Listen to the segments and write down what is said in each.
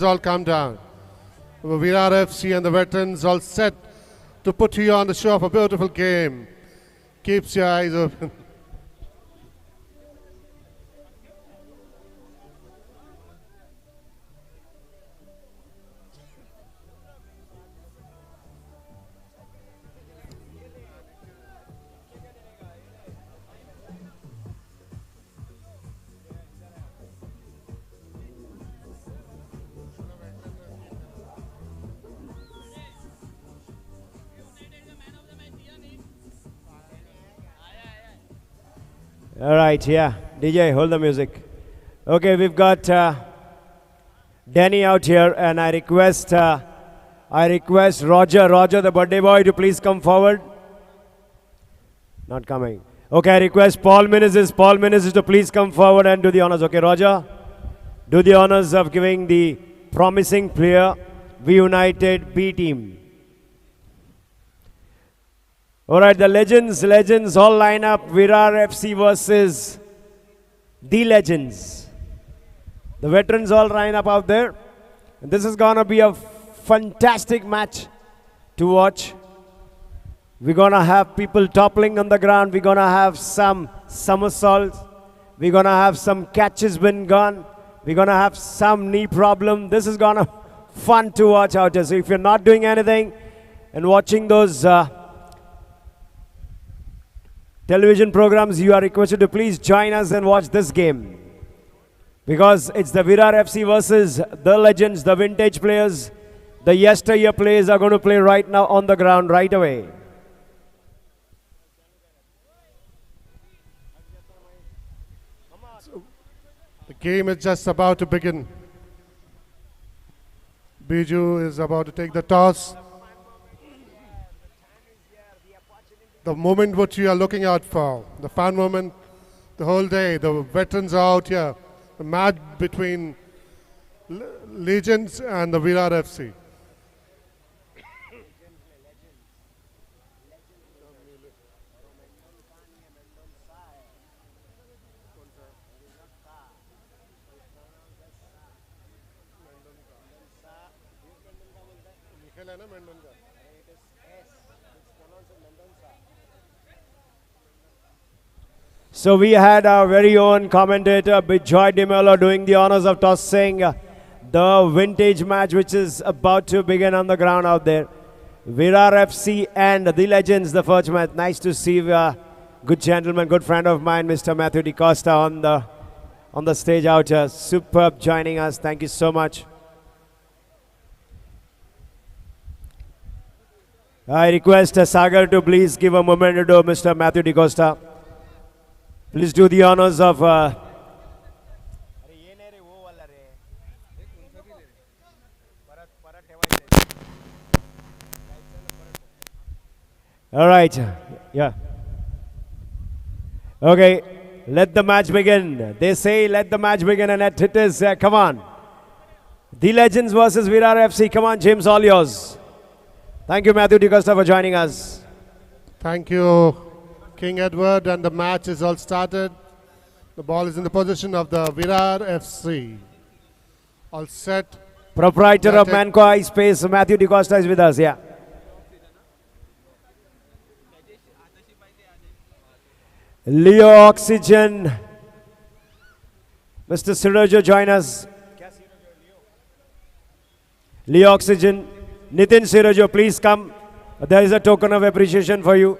all calm down. Virar FC and the veterans all set to put you on the show of a beautiful game. Keeps your eyes open. All right, yeah. DJ, hold the music. Okay, we've got Danny out here, and I request Roger, the birthday boy, to please come forward. Not coming. Okay, I request Paul Menezes to please come forward and do the honors. Okay, Roger, do the honors of giving the promising player V United B team. All right, the legends all line up. Virar FC versus the legends. The veterans all line up out there. And this is going to be a fantastic match to watch. We're going to have people toppling on the ground. We're going to have some somersaults. We're going to have some catches been gone. We're going to have some knee problem. This is going to fun to watch out there. So if you're not doing anything and watching those television programs, you are requested to please join us and watch this game. Because it's the Virar FC versus the legends, the vintage players. The yesteryear players are going to play right now on the ground right away. The game is just about to begin. Biju is about to take the toss. The moment which you are looking out for, the fun moment, the whole day, the veterans are out here. The match between Legends and the Virar FC. So we had our very own commentator, Bijoy Dimelo, doing the honors of tossing the vintage match, which is about to begin on the ground out there. Virar FC and the legends, the first match. Nice to see a good gentleman, good friend of mine, Mr. Matthew DiCosta on the stage out here. Superb joining us. Thank you so much. I request Sagar to please give a moment to Mr. Matthew DiCosta. Please do the honors of all right, yeah. Okay, let the match begin. They say let the match begin, and it is, come on. The Legends versus Virar FC. Come on, James, all yours. Thank you, Matthew DiCosta, for joining us. Thank you, King Edward, and the match is all started. The ball is in the position of the Virar FC. All set. Proprietor of Manco iSpace, Matthew DiCosta is with us, yeah. Leo Oxygen. Mr. Sirojo, join us. Leo Oxygen. Nitin Sirojo, please come. There is a token of appreciation for you.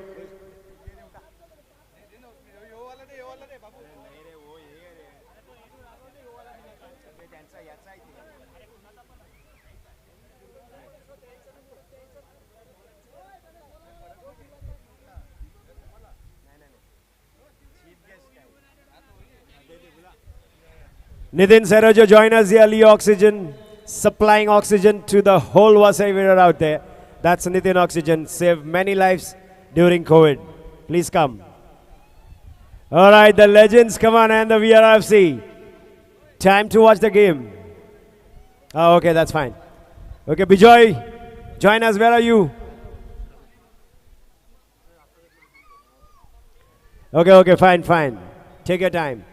Nitin Sirojo, join us here. Leo Oxygen, supplying oxygen to the whole Vasai Virar out there. That's Nitin Oxygen, saved many lives during COVID. Please come. All right, the legends, come on, and the Virar FC. Time to watch the game. Oh, okay, that's fine. Okay, Bijoy, join us. Where are you? Okay, fine. Take your time.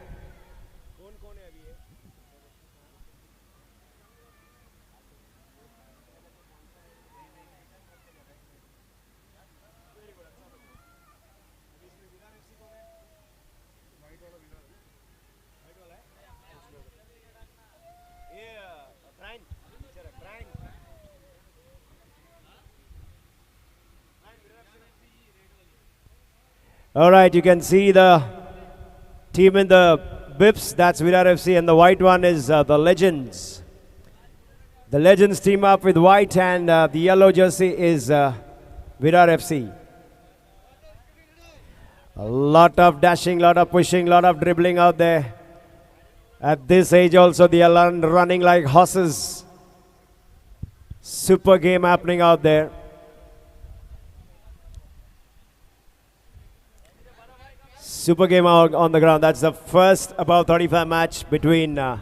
All right, you can see the team in the bips. That's Virar FC, and the white one is the Legends. The Legends team up with white, and the yellow jersey is Virar FC. A lot of dashing, lot of pushing, lot of dribbling out there. At this age also, they are running like horses. Super game happening out there. Super game out on the ground. That's the first above 35 match between the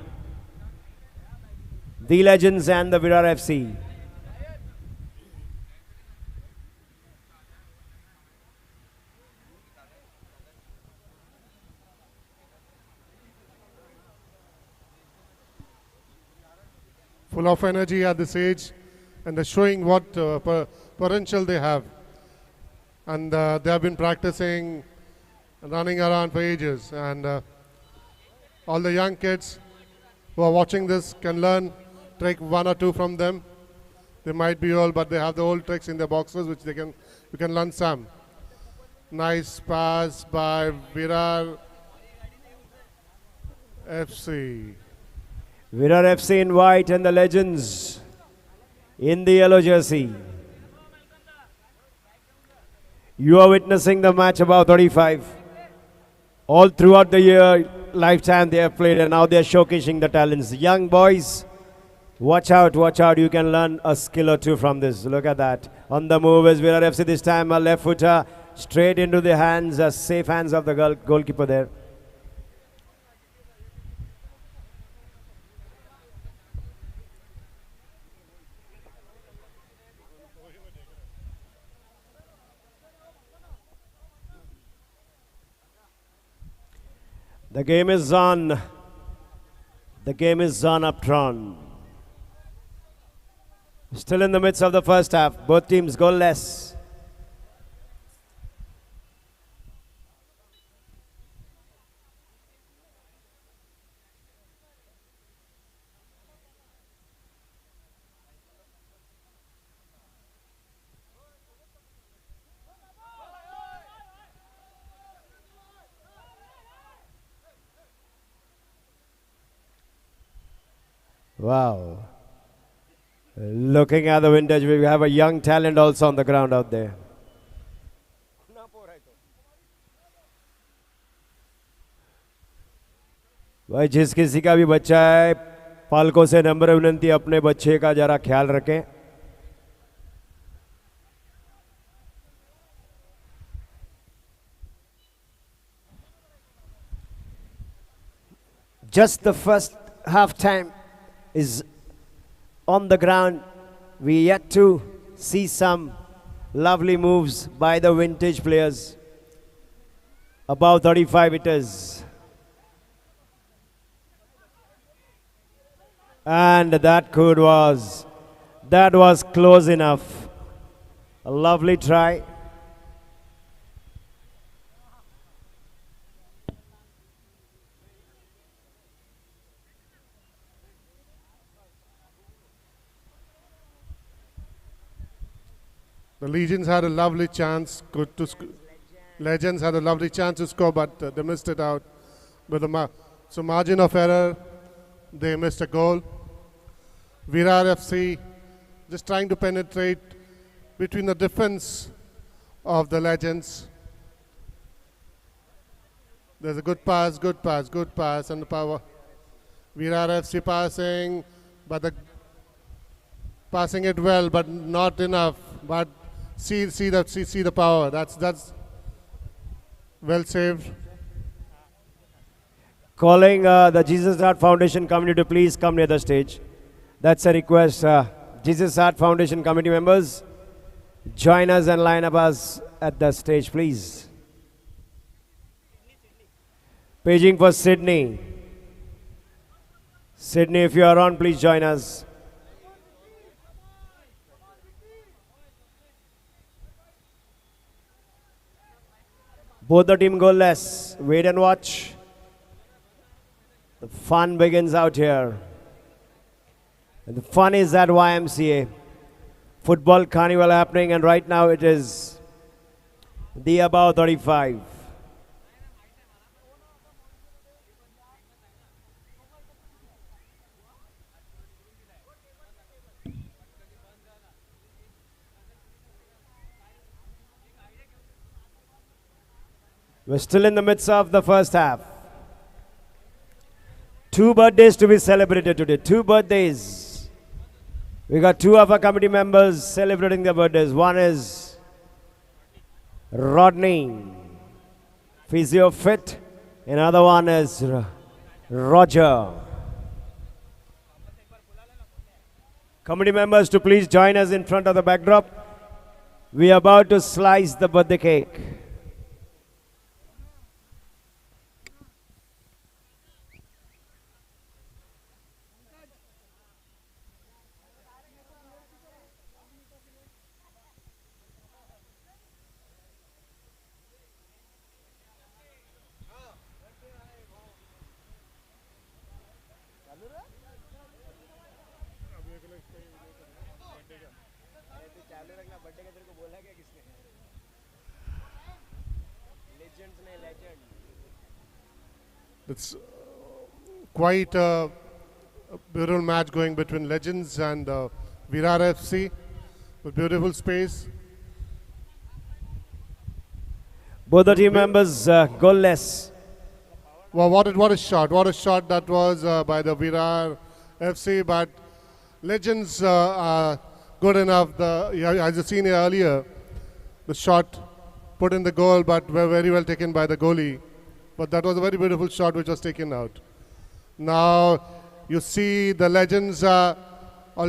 Legends and the Virar FC. Full of energy at this age, and they're showing what potential they have. And they have been practicing, running around for ages. And all the young kids who are watching this can learn, take one or two from them. They might be old, but they have the old tricks in their boxes, which you can learn some. Nice pass by Virar FC. Virar FC in white and the Legends in the yellow jersey. You are witnessing the match above 35. All throughout the year, lifetime they have played, and now they are showcasing the talents. Young boys, watch out, you can learn a skill or two from this. Look at that. On the move is Virar FC this time, a left footer straight into the hands, safe hands of the goalkeeper there. The game is on. The game is on Uptron. Still in the midst of the first half. Both teams goalless. Wow. Looking at the vintage, we have a young talent also on the ground out there. भाई जिस किसी का भी बच्चा है, पालकों से नम्र विनंती अपने बच्चे का जरा ख्याल रखें. Just the first half time is on the ground. We yet to see some lovely moves by the vintage players. Above 35 it is. And that was close enough. A lovely try. The Legends had a lovely chance Legends had a lovely chance to score, but they missed it out. With so margin of error, they missed a goal. Virar FC just trying to penetrate between the defense of the Legends. There's a good pass, and the power. Virar FC passing, but passing it well, but not enough. But see the power. That's well saved. Calling the Jesus Art Foundation committee to please come near the stage. That's a request. Jesus Art Foundation committee members, join us and line up us at the stage, please. Paging for Sydney. Sydney, if you are on, please join us. Both the team goalless. Wait and watch. The fun begins out here. And the fun is at YMCA. Football carnival happening, and right now it is the above 35. We're still in the midst of the first half. Two birthdays to be celebrated today. Two birthdays. We got two of our committee members celebrating their birthdays. One is Rodney, physio fit. Another one is Roger. Committee members to please join us in front of the backdrop. We are about to slice the birthday cake. It's quite a beautiful match going between Legends and Virar FC. A beautiful space. Both the team members goalless. Well, what a shot! What a shot that was by the Virar FC. But Legends are good enough. As you've seen earlier, the shot put in the goal, but were very well taken by the goalie. But that was a very beautiful shot which was taken out. Now you see the Legends all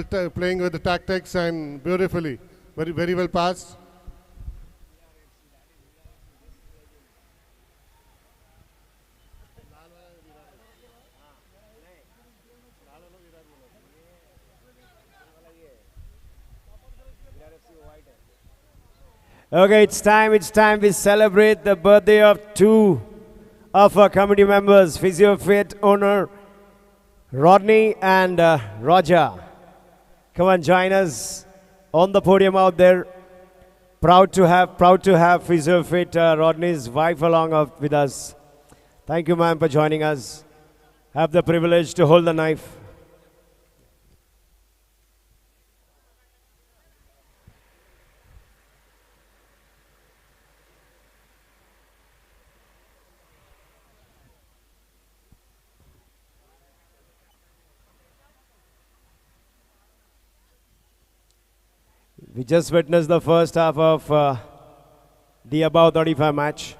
playing with the tactics and beautifully, very well passed. Okay, it's time we celebrate the birthday of two of our committee members, Physio Fit owner Rodney and Roger. Come on, join us on the podium out there. Proud to have Physio Fit Rodney's wife along with us. Thank you, ma'am, for joining us. Have the privilege to hold the knife. We just witnessed the first half of the above 35 match.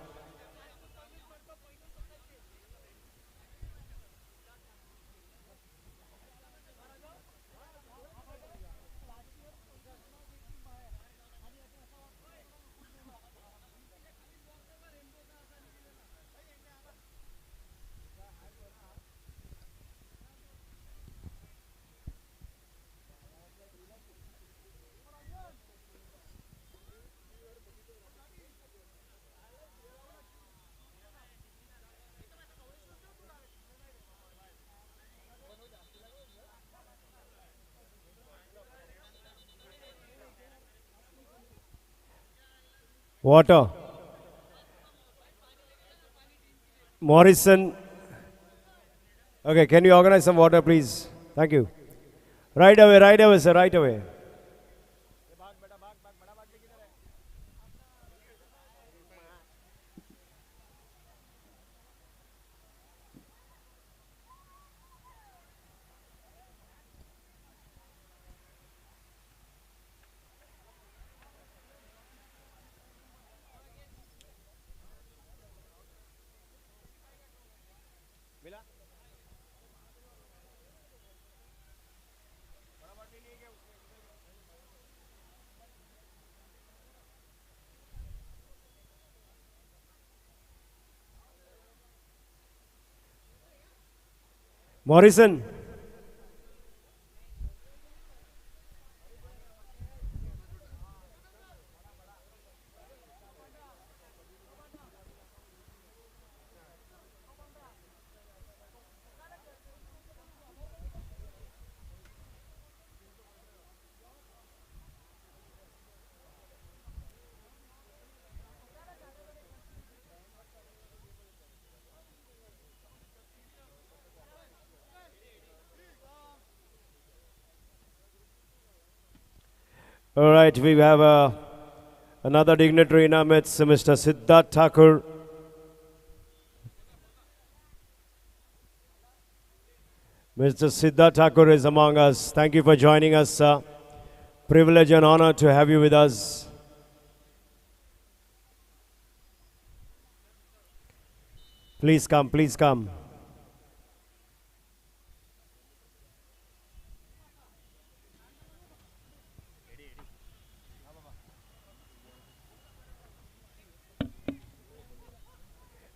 Water. Morrison. Okay, can you organize some water, please? Thank you. Right away, sir, right away. Morrison. All right, we have another dignitary in our midst, Mr. Siddharth Thakur, Mr. Siddha Thakur is among us. Thank you for joining us, sir. Privilege and honor to have you with us. Please come, please come.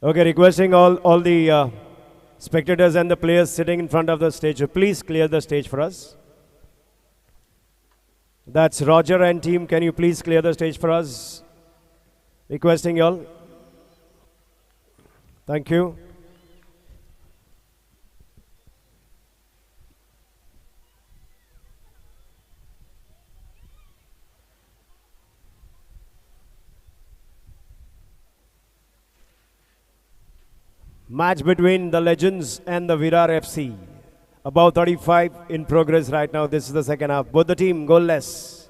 Okay, requesting all the spectators and the players sitting in front of the stage, please clear the stage for us. That's Roger and team. Can you please clear the stage for us? Requesting you all. Thank you. Match between the Legends and the Virar FC. About 35 in progress right now. This is the second half. Both the team goalless.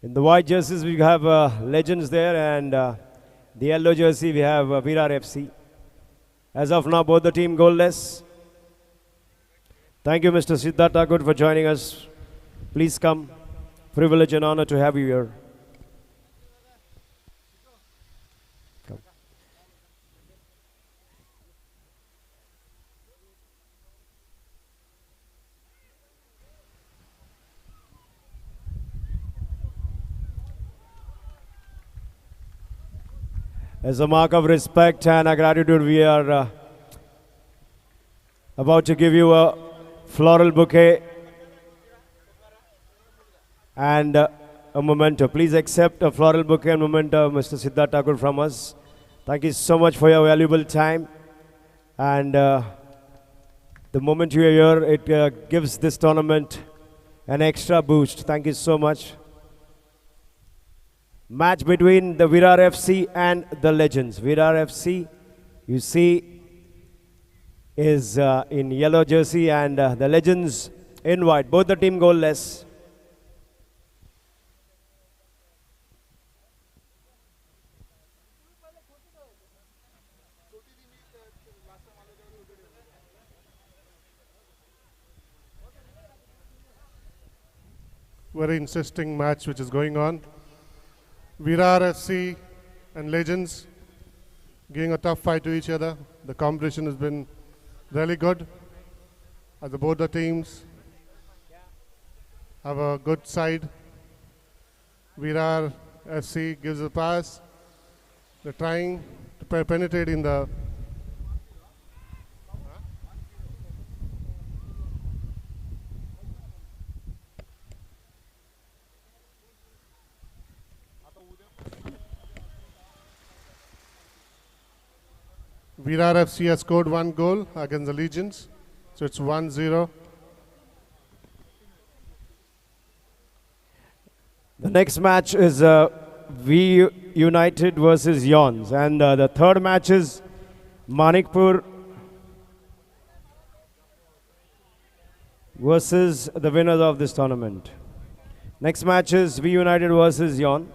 In the white jerseys we have Legends there, and the yellow jersey we have Virar FC. As of now, both the team goalless. Thank you, Mr. Siddha Thakur, for joining us. Please come. Privilege and honor to have you here. Come. As a mark of respect and a gratitude, we are about to give you a floral bouquet and a memento. Please accept a floral bouquet and memento, Mr. Siddha Thakur, from us. Thank you so much for your valuable time. And the moment you are here, it gives this tournament an extra boost. Thank you so much. Match between the Virar FC and the Legends. Virar FC, you see, is in yellow jersey, and the Legends in white. Both the team goalless. Very interesting match which is going on. Virar FC and Legends giving a tough fight to each other. The competition has been really good. As both the teams have a good side. Virar FC gives a pass. They're trying to penetrate in the Virar FC has scored 1 goal against the Legends, so it's 1-0. The next match is V United versus Yawns, and the third match is Manikpur versus the winners of this tournament. Next match is V United versus Yawn.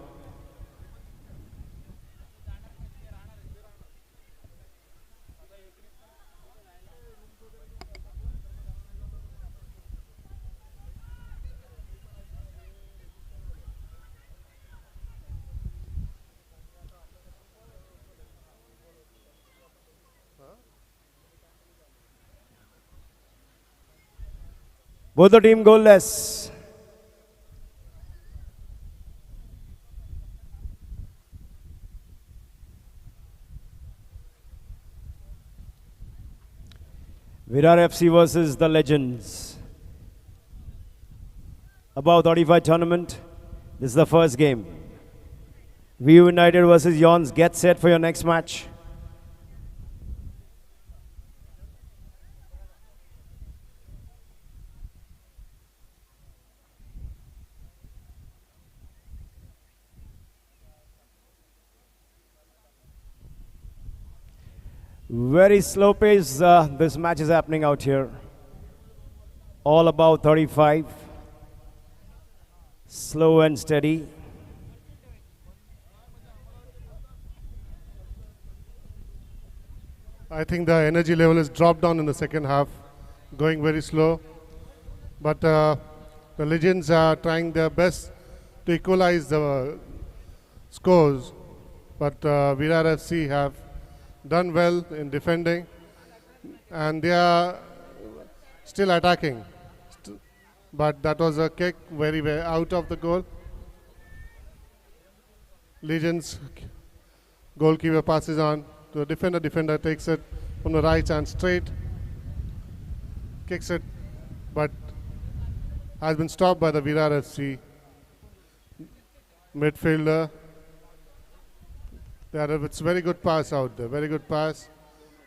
Both the team goalless. Virar FC versus the Legends. Above 35 tournament. This is the first game. V United versus Yawns. Get set for your next match. Very slow pace, this match is happening out here. All about 35. Slow and steady. I think the energy level is dropped down in the second half, going very slow. But the Legends are trying their best to equalize the scores. But Virar FC have done well in defending, and they are still attacking. But that was a kick very out of the goal. Legends goalkeeper passes on to the defender. Defender takes it from the right hand straight, kicks it, but has been stopped by the Virar FC midfielder. It's very good pass out there. Very good pass.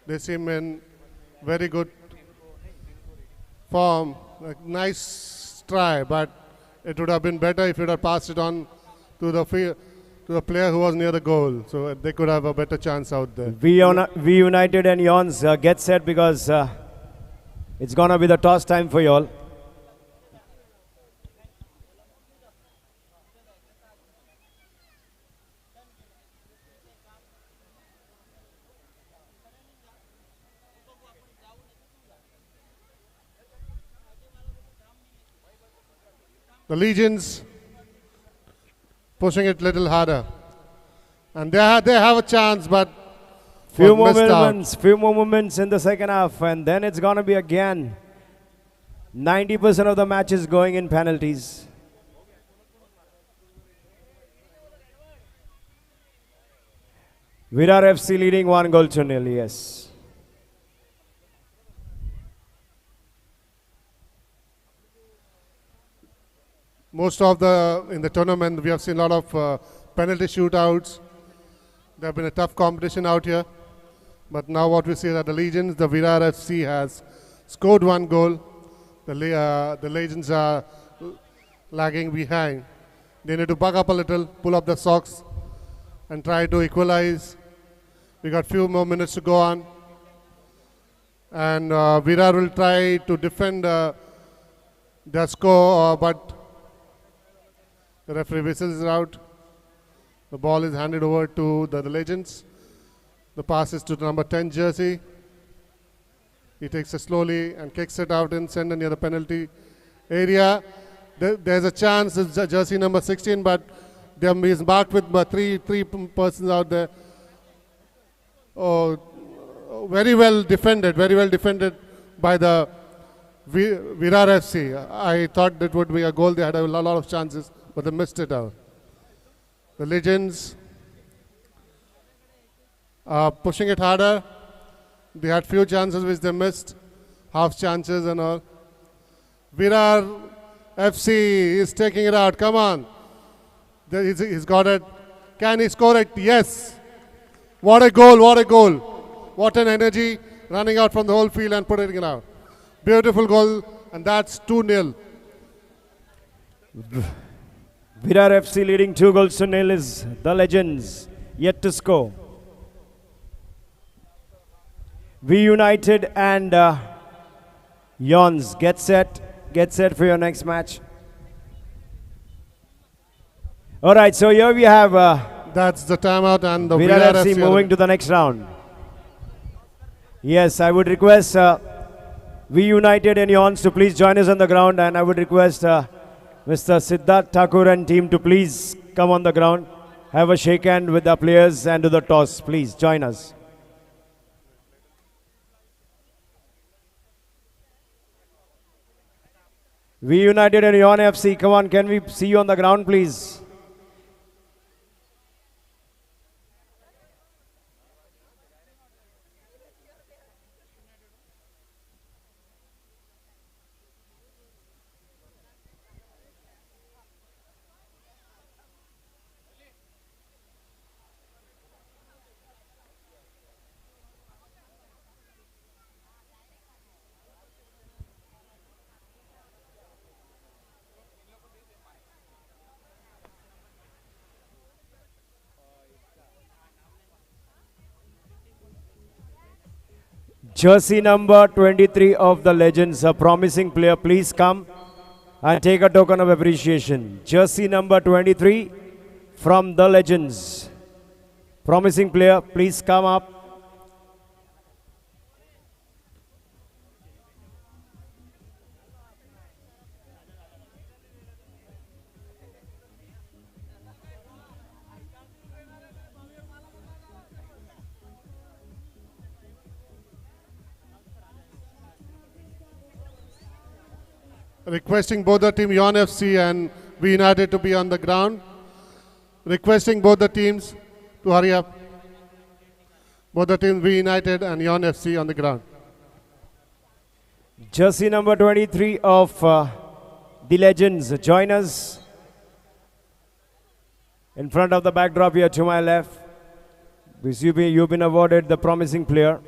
They seem in very good form. Nice try, but it would have been better if you would have passed it on to the player who was near the goal, so they could have a better chance out there. V United and Yons get set because it's gonna be the toss time for you all. The Legions pushing it a little harder, and they have a chance, but Few more moments in the second half, and then it's gonna be again 90% of the matches going in penalties. Virar FC leading 1-0, yes. Most of in the tournament we have seen a lot of penalty shootouts. There have been a tough competition out here, but now what we see is that the Legends, the Virar FC has scored 1 goal. The Legends are lagging behind. They need to buck up a little, pull up the socks, and try to equalize. We got few more minutes to go on, and Virar will try to defend their score, but the referee whistles it out. The ball is handed over to the Legends. The pass is to the number 10 jersey. He takes it slowly and kicks it out in center near the penalty area. There's a chance, it's jersey number 16, but he's marked with three persons out there. Oh, very well defended by the Virar FC. I thought that would be a goal. They had a lot of chances, but they missed it out. The Legends are pushing it harder. They had few chances which they missed, half chances and all. Virar FC is taking it out. Come on. He's got it. Can he score it? Yes. What a goal, what a goal. What an energy, running out from the whole field and putting it out. Beautiful goal, and that's 2-0. Virar FC leading 2-0 is the Legends, yet to score. V United and Yons, get set for your next match. All right, so here we have that's the timeout, and the Virar FC moving to the next round. Yes, I would request V United and Yons to please join us on the ground, and I would request Mr. Siddharth Thakur and team to please come on the ground, have a shake hand with the players and do the toss. Please join us. V United and Yon FC, come on, can we see you on the ground, please? Jersey number 23 of the Legends, a promising player, please come and take a token of appreciation. Jersey number 23 from the Legends. Promising player, please come up. Requesting both the team Yon FC and V United to be on the ground. Requesting both the teams to hurry up. Both the teams V United and Yon FC on the ground. Jersey number 23 of the Legends, join us in front of the backdrop here to my left. You've been awarded the promising player.